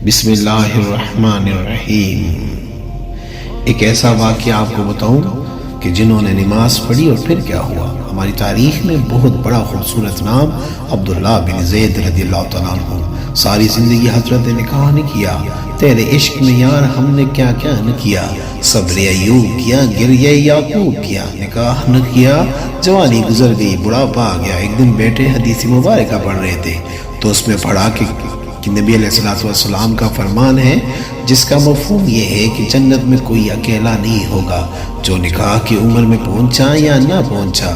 بسم اللہ الرحمن الرحیم۔ ایک ایسا واقعہ آپ کو بتاؤں کہ جنہوں نے نماز پڑھی اور پھر کیا ہوا۔ ہماری تاریخ میں بہت بڑا خوبصورت نام عبداللہ بن زید رضی اللہ تعالیٰ عنہ۔ ساری زندگی حضرت نے نکاح نہ کیا، تیرے عشق میں یار ہم نے کیا کیا نہ کیا، صبر ایوب کیا، گریہ یعقوب کیا، نکاح نہ کیا، جوانی گزر گئی، بڑھاپا آ گیا۔ ایک دن بیٹے حدیث مبارکہ پڑھ رہے تھے تو اس میں پڑھا کہ نبی علیہ السلام کا فرمان ہے جس کا مفہوم یہ ہے کہ جنت میں کوئی اکیلا نہیں ہوگا، جو نکاح کی عمر میں پہنچا یا نہ پہنچا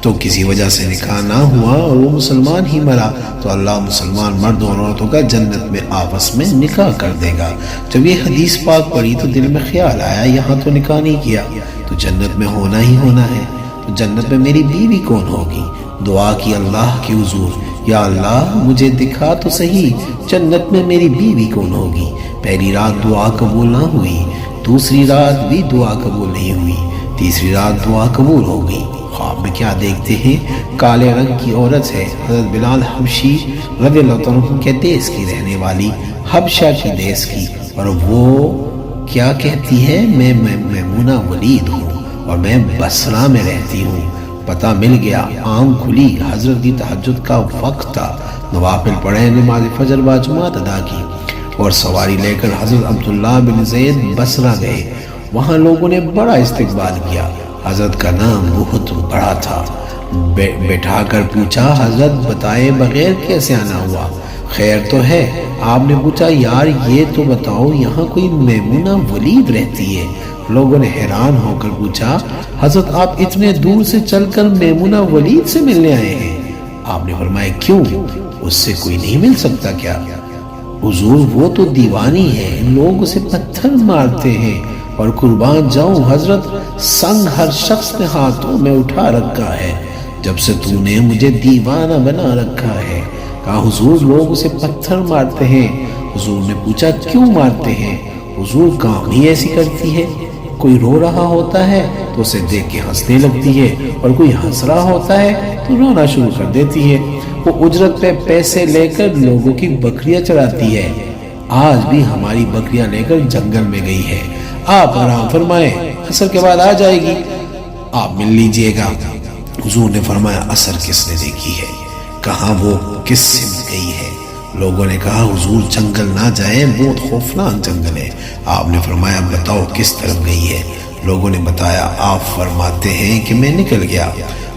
تو کسی وجہ سے نکاح نہ ہوا اور وہ مسلمان ہی مرا تو اللہ مسلمان مردوں اور عورتوں کا جنت میں آپس میں نکاح کر دے گا۔ جب یہ حدیث پاک پڑھی تو دل میں خیال آیا یہاں تو نکاح نہیں کیا تو جنت میں ہونا ہی ہونا ہے، تو جنت میں میری بیوی کون ہوگی؟ دعا کی اللہ کی حضور، یا اللہ مجھے دکھا تو صحیح جنت میں میری بیوی کون ہوگی۔ پہلی رات دعا قبول نہ ہوئی، دوسری رات بھی دعا قبول نہیں ہوئی، تیسری رات دعا قبول ہو گئی۔ خواب میں کیا دیکھتے ہیں؟ کالے رنگ کی عورت ہے، حضرت بلال حبشی رضی اللہ عنہ کے دیس کی رہنے والی، حبشہ کی دیس کی، اور وہ کیا کہتی ہے؟ میں میمونہ ولید ہوں اور میں بصرہ میں رہتی ہوں۔ پتہ مل گیا، آنکھ کھلی، حضرت کی تہجد کا وقت تھا، نوافل پڑھے، نماز فجر باجماعت ادا کی اور سواری لے کر حضرت عبداللہ بن زید بصرہ گئے۔ وہاں لوگوں نے بڑا استقبال کیا، حضرت کا نام بہت بڑا تھا۔ بیٹھا کر پوچھا، حضرت بتائے بغیر کیسے آنا ہوا؟ خیر تو ہے؟ آپ نے پوچھا، یار یہ تو بتاؤ یہاں کوئی میمونہ ولید رہتی ہے؟ لوگوں نے حیران ہو کر پوچھا، حضرت آپ اتنے دور سے چل کر میمونہ ولید سے ملنے آئے ہیں؟ آپ نے فرمایا، کیوں، اس سے کوئی نہیں مل سکتا کیا؟ حضور وہ تو دیوانی ہے، لوگ اسے پتھر مارتے ہیں اور قربان جاؤں حضرت سنگ ہر شخص نے ہاتھوں میں اٹھا رکھا ہے جب سے تو نے مجھے دیوانہ بنا رکھا ہے۔ کہا، حضور لوگ اسے پتھر مارتے ہیں۔ حضور نے پوچھا، کیوں مارتے ہیں؟ حضور کام ہی ایسی کرتی ہے، کوئی رو رہا ہوتا ہے تو اسے دیکھ کے ہنسنے لگتی ہے اور کوئی ہنس رہا ہوتا ہے تو رونا شروع کر دیتی ہے۔ وہ اجرت پہ پیسے لے کر لوگوں کی بکریاں چراتی ہے، آج بھی ہماری بکریاں لے کر جنگل میں گئی ہے، آپ آرام فرمائیں، عصر کے بعد آ جائے گی، آپ مل لیجئے گا۔ حضور نے فرمایا، عصر کس نے دیکھی ہے؟ کہاں وہ کس سمت گئی ہے؟ لوگوں نے کہا، حضور جنگل نہ جائیں، بہت خوفناک جنگل ہے۔ آپ نے فرمایا، بتاؤ کس طرف گئی ہے؟ لوگوں نے بتایا، آپ فرماتے ہیں کہ میں نکل گیا۔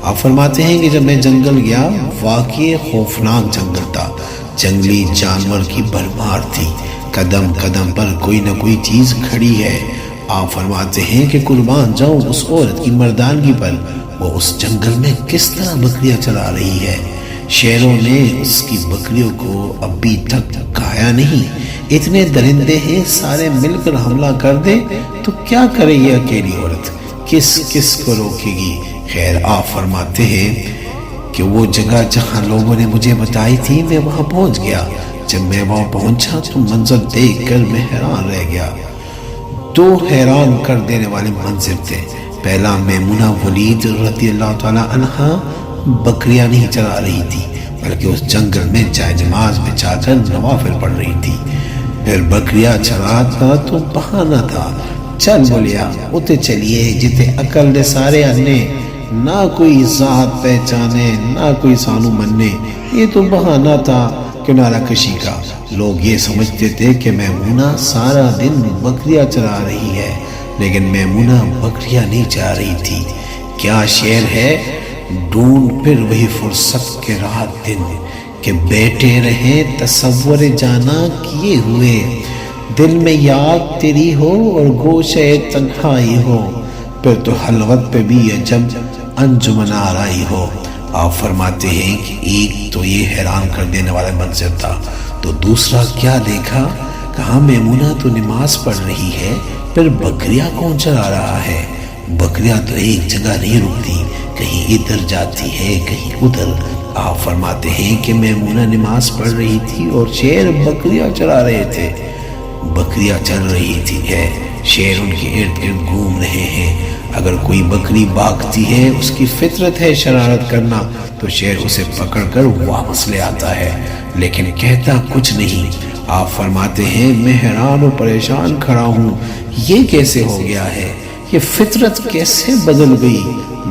آپ فرماتے ہیں کہ جب میں جنگل گیا واقعی خوفناک جنگل تھا، جنگلی جانور کی بھرمار تھی، قدم قدم پر کوئی نہ کوئی چیز کھڑی ہے۔ آپ فرماتے ہیں کہ قربان جاؤں اس عورت کی مردانگی پر، وہ اس جنگل میں کس طرح بکریاں چلا رہی ہے، شیروں نے اس کی بکریوں کو ابھی تک کھایا نہیں، اتنے درندے ہیں سارے مل کر حملہ کر دے تو کیا کرے یہ اکیلی عورت، کس کس کو روکے گی؟ خیر آپ فرماتے ہیں کہ وہ جگہ جہاں لوگوں نے مجھے بتائی تھی میں وہاں پہنچ گیا۔ جب میں وہاں پہنچا تو منظر دیکھ کر میں حیران رہ گیا۔ دو حیران کر دینے والے منظر تھے۔ پہلا، میمونہ ولید رضی اللہ تعالی عنہا بکریاں نہیں چلا رہی تھی بلکہ اس جنگل میں جائے نماز بچھا کر نوافل پڑھ رہی تھی۔ پھر بکریاں چراتا تو بہانہ تھا، چل بولیا اتے چلیے جتے عقل دے سارے آنے، نہ کوئی ذات پہچانے نہ کوئی سانو مننے، یہ تو بہانہ تھا کنارہ کشی کا۔ لوگ یہ سمجھتے تھے کہ میمونہ سارا دن بکریاں چرا رہی ہے، لیکن میمونہ بکریاں نہیں چرا رہی تھی۔ کیا شعر ہے، ڈھونڈ پھر وہی فرصت کے رات دن کہ بیٹھے رہے تصور جانا کیے ہوئے، دل میں یاد تیری ہو اور گوشے تنہائی ہو، پھر تو خلوت پہ بھی عجب انجمن آرائی ہو۔ آپ فرماتے ہیں کہ ایک تو یہ حیران کر دینے والا منظر تھا، تو دوسرا کیا دیکھا؟ کہاں میمونہ تو نماز پڑھ رہی ہے، پھر بکریاں کون چرا رہا ہے؟ بکریاں تو ایک جگہ نہیں رکتی، کہیں ادھر جاتی ہے کہیں ادھر۔ آپ فرماتے ہیں کہ میمونہ نماز پڑھ رہی تھی اور شیر بکریاں چرا رہے تھے، بکریاں چل رہی تھی ہے، شیر ان کے ارد گرد گھوم رہے ہیں۔ اگر کوئی بکری بھاگتی ہے، اس کی فطرت ہے شرارت کرنا، تو شیر اسے پکڑ کر واپس لے آتا ہے، لیکن کہتا کچھ نہیں۔ آپ فرماتے ہیں میں حیران و پریشان کھڑا ہوں، یہ کیسے ہو گیا ہے، یہ فطرت کیسے بدل گئی؟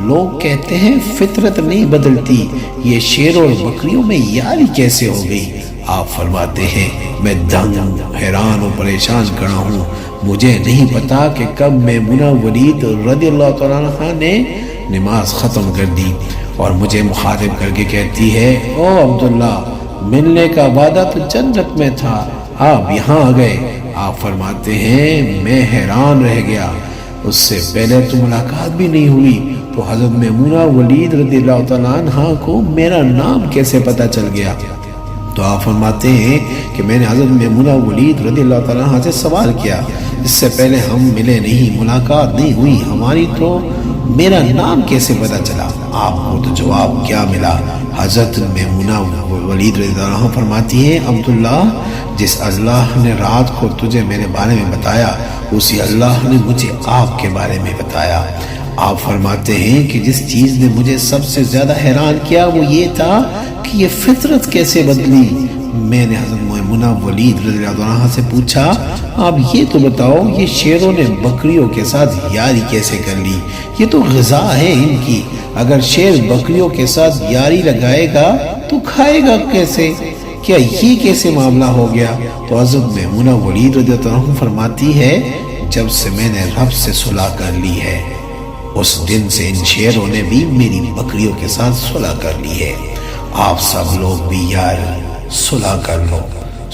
لوگ کہتے ہیں فطرت نہیں بدلتی، یہ شیروں اور بکریوں میں یاری کیسے ہو گئی؟ آپ فرماتے ہیں میں دنگ حیران و پریشان کھڑا ہوں، مجھے نہیں پتا کہ کب میمونہ ولید رضی اللہ تعالیٰ عنہ نے نماز ختم کر دی اور مجھے مخاطب کر کے کہتی ہے او عبداللہ، ملنے کا وعدہ تو جنت میں تھا، آپ یہاں آ گئے۔ آپ فرماتے ہیں میں حیران رہ گیا، اس سے پہلے تو ملاقات بھی نہیں ہوئی، تو حضرت میمونہ ولید رضی اللہ تعالیٰ عنہ کو میرا نام کیسے پتا چل گیا؟ تو آپ فرماتے ہیں کہ میں نے حضرت میمونہ ولید رضی اللہ تعالیٰ عنہ سے سوال کیا، اس سے پہلے ہم ملے نہیں، ملاقات نہیں ہوئی ہماری، تو میرا نام کیسے پتا چلا؟ آپ کو تو جواب کیا ملا؟ حضرت میمونہ ولید رضی اللہ عنہ فرماتی ہیں عبداللہ، جس اللہ نے رات کو تجھے میرے بارے میں بتایا، اسی اللہ نے مجھے آپ کے بارے میں بتایا۔ آپ فرماتے ہیں کہ جس چیز نے مجھے سب سے زیادہ حیران کیا وہ یہ تھا کہ یہ فطرت کیسے بدلی۔ میں نے حضرت میمونہ ولید رضی اللہ عنہ سے پوچھا آپ یہ تو بتاؤ یہ شیروں نے بکریوں کے ساتھ یاری کیسے کر لی؟ یہ تو غذا ہے ان کی، اگر شیر بکریوں کے ساتھ یاری لگائے گا تو کھائے گا کیسے؟ کیا یہ کیسے معاملہ ہو گیا؟ تو حضرت میمونہ ولید رضی اللہ عنہ فرماتی ہے جب سے میں نے رب سے صلح کر لی ہے، اس دن سے ان شیروں نے بھی میری بکریوں کے ساتھ صلح کر لی ہے۔ آپ سب لوگ بھی یار صلح کر لو،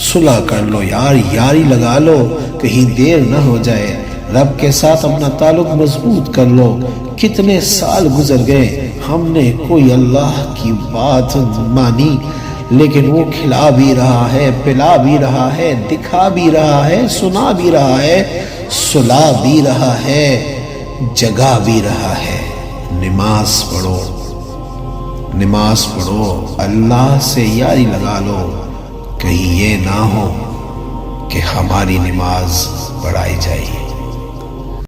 صلح کر لو یار، یاری لگا لو، کہیں دیر نہ ہو جائے، رب کے ساتھ اپنا تعلق مضبوط کر لو۔ کتنے سال گزر گئے، ہم نے کوئی اللہ کی بات مانی، لیکن وہ کھلا بھی رہا ہے، پلا بھی رہا ہے، دکھا بھی رہا ہے، سنا بھی رہا ہے، سلا بھی رہا ہے، جگا بھی رہا ہے۔ نماز پڑھو، نماز پڑھو، اللہ سے یاری لگا لو، کہیں یہ نہ ہو کہ ہماری نماز پڑھائی جائے۔